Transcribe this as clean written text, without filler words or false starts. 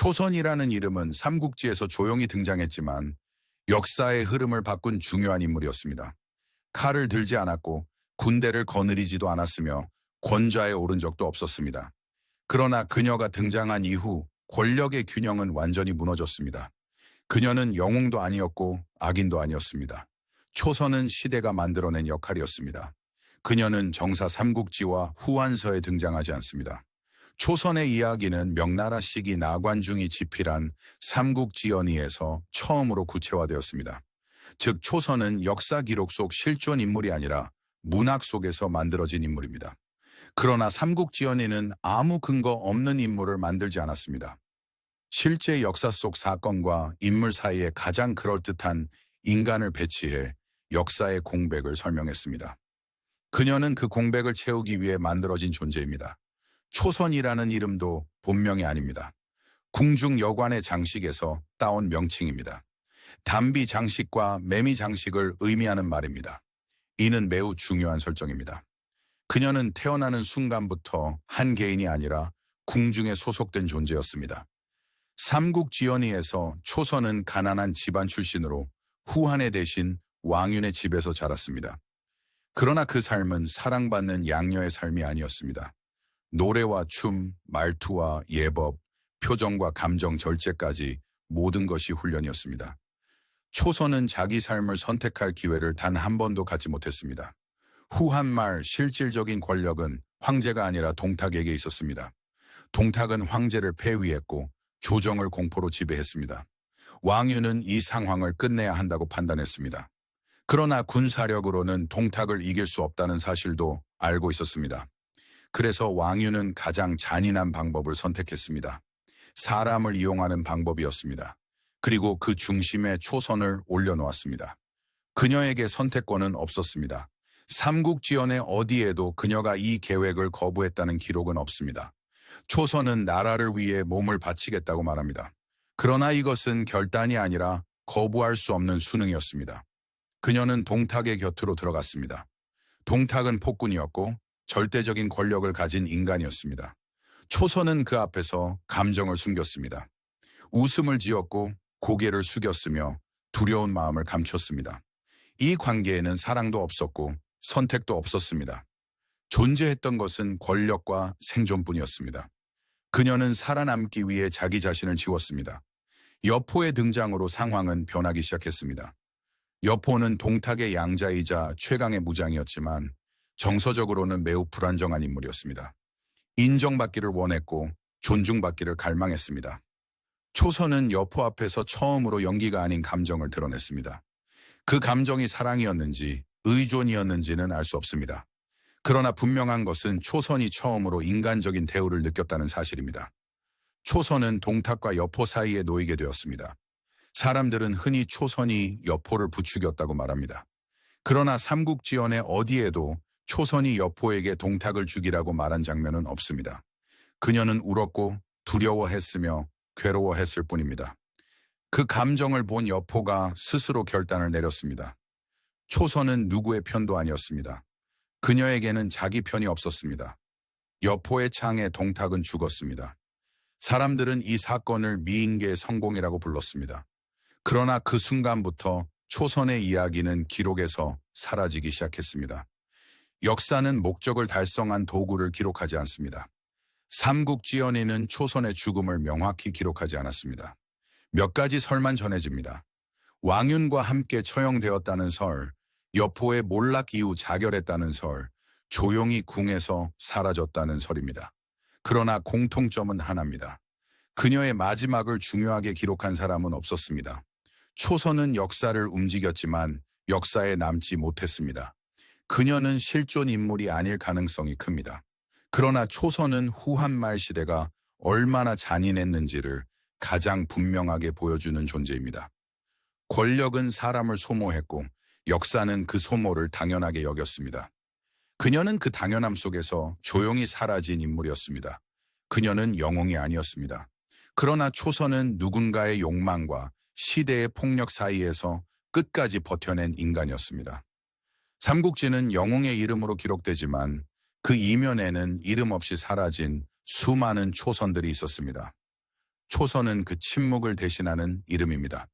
초선이라는 이름은 삼국지에서 조용히 등장했지만 역사의 흐름을 바꾼 중요한 인물이었습니다. 칼을 들지 않았고 군대를 거느리지도 않았으며 권좌에 오른 적도 없었습니다. 그러나 그녀가 등장한 이후 권력의 균형은 완전히 무너졌습니다. 그녀는 영웅도 아니었고 악인도 아니었습니다. 초선은 시대가 만들어낸 역할이었습니다. 그녀는 정사 삼국지와 후한서에 등장하지 않습니다. 초선의 이야기는 명나라 시기 나관중이 집필한 삼국지연의에서 처음으로 구체화되었습니다. 즉 초선은 역사 기록 속 실존 인물이 아니라 문학 속에서 만들어진 인물입니다. 그러나 삼국지연의는 아무 근거 없는 인물을 만들지 않았습니다. 실제 역사 속 사건과 인물 사이에 가장 그럴듯한 인간을 배치해 역사의 공백을 설명했습니다. 그녀는 그 공백을 채우기 위해 만들어진 존재입니다. 초선이라는 이름도 본명이 아닙니다. 궁중 여관의 장식에서 따온 명칭입니다. 담비 장식과 매미 장식을 의미하는 말입니다. 이는 매우 중요한 설정입니다. 그녀는 태어나는 순간부터 한 개인이 아니라 궁중에 소속된 존재였습니다. 삼국지연의에서 초선은 가난한 집안 출신으로 후한의 대신 왕윤의 집에서 자랐습니다. 그러나 그 삶은 사랑받는 양녀의 삶이 아니었습니다. 노래와 춤, 말투와 예법, 표정과 감정 절제까지 모든 것이 훈련이었습니다. 초선은 자기 삶을 선택할 기회를 단 한 번도 갖지 못했습니다. 후한말 실질적인 권력은 황제가 아니라 동탁에게 있었습니다. 동탁은 황제를 폐위했고 조정을 공포로 지배했습니다. 왕윤은 이 상황을 끝내야 한다고 판단했습니다. 그러나 군사력으로는 동탁을 이길 수 없다는 사실도 알고 있었습니다. 그래서 왕윤은 가장 잔인한 방법을 선택했습니다. 사람을 이용하는 방법이었습니다. 그리고 그 중심에 초선을 올려놓았습니다. 그녀에게 선택권은 없었습니다. 삼국지연의 어디에도 그녀가 이 계획을 거부했다는 기록은 없습니다. 초선은 나라를 위해 몸을 바치겠다고 말합니다. 그러나 이것은 결단이 아니라 거부할 수 없는 수능이었습니다. 그녀는 동탁의 곁으로 들어갔습니다. 동탁은 폭군이었고 절대적인 권력을 가진 인간이었습니다. 초선은 그 앞에서 감정을 숨겼습니다. 웃음을 지었고 고개를 숙였으며 두려운 마음을 감췄습니다. 이 관계에는 사랑도 없었고 선택도 없었습니다. 존재했던 것은 권력과 생존뿐이었습니다. 그녀는 살아남기 위해 자기 자신을 지웠습니다. 여포의 등장으로 상황은 변하기 시작했습니다. 여포는 동탁의 양자이자 최강의 무장이었지만 정서적으로는 매우 불안정한 인물이었습니다. 인정받기를 원했고 존중받기를 갈망했습니다. 초선은 여포 앞에서 처음으로 연기가 아닌 감정을 드러냈습니다. 그 감정이 사랑이었는지 의존이었는지는 알 수 없습니다. 그러나 분명한 것은 초선이 처음으로 인간적인 대우를 느꼈다는 사실입니다. 초선은 동탁과 여포 사이에 놓이게 되었습니다. 사람들은 흔히 초선이 여포를 부추겼다고 말합니다. 그러나 삼국지연의 어디에도 초선이 여포에게 동탁을 죽이라고 말한 장면은 없습니다. 그녀는 울었고 두려워했으며 괴로워했을 뿐입니다. 그 감정을 본 여포가 스스로 결단을 내렸습니다. 초선은 누구의 편도 아니었습니다. 그녀에게는 자기 편이 없었습니다. 여포의 창에 동탁은 죽었습니다. 사람들은 이 사건을 미인계의 성공이라고 불렀습니다. 그러나 그 순간부터 초선의 이야기는 기록에서 사라지기 시작했습니다. 역사는 목적을 달성한 도구를 기록하지 않습니다. 삼국지연의는 초선의 죽음을 명확히 기록하지 않았습니다. 몇 가지 설만 전해집니다. 왕윤과 함께 처형되었다는 설, 여포의 몰락 이후 자결했다는 설, 조용히 궁에서 사라졌다는 설입니다. 그러나 공통점은 하나입니다. 그녀의 마지막을 중요하게 기록한 사람은 없었습니다. 초선은 역사를 움직였지만 역사에 남지 못했습니다. 그녀는 실존 인물이 아닐 가능성이 큽니다. 그러나 초선은 후한말 시대가 얼마나 잔인했는지를 가장 분명하게 보여주는 존재입니다. 권력은 사람을 소모했고 역사는 그 소모를 당연하게 여겼습니다. 그녀는 그 당연함 속에서 조용히 사라진 인물이었습니다. 그녀는 영웅이 아니었습니다. 그러나 초선은 누군가의 욕망과 시대의 폭력 사이에서 끝까지 버텨낸 인간이었습니다. 삼국지는 영웅의 이름으로 기록되지만 그 이면에는 이름 없이 사라진 수많은 초선들이 있었습니다. 초선은 그 침묵을 대신하는 이름입니다.